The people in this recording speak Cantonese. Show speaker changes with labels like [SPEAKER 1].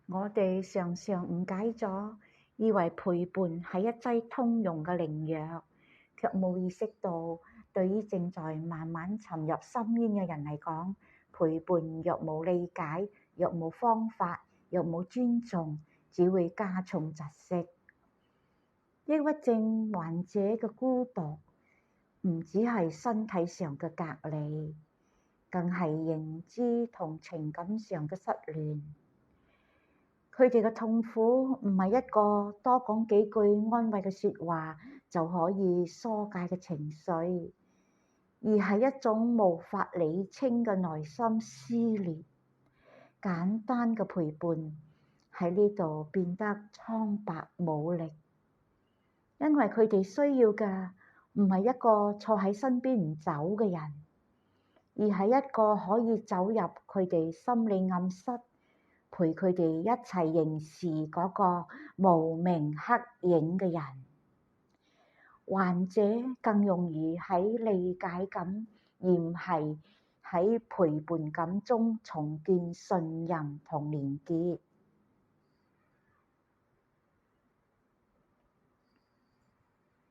[SPEAKER 1] 我哋常常誤解咗，以為陪伴係一劑通用嘅靈藥，卻冇意識到，對於正在慢慢沉入深淵嘅人嚟講，陪伴若冇理解，若冇方法，若冇尊重，只會加重窒息。抑鬱症患者嘅孤獨，唔只係身體上嘅隔離，更係認知同情感上嘅失聯。佢哋嘅痛苦唔係一個多講幾句安慰嘅説話就可以疏解嘅情緒，而係一種無法理清嘅內心撕裂。簡單嘅陪伴喺呢度變得蒼白無力，因為佢哋需要嘅唔係一個坐喺身邊唔走嘅人，而係一個可以走入佢哋心理暗室，陪佢哋一齊凝視嗰個無名黑影嘅人。患者更容易喺理解感，而唔係喺陪伴感中重建信任同連結。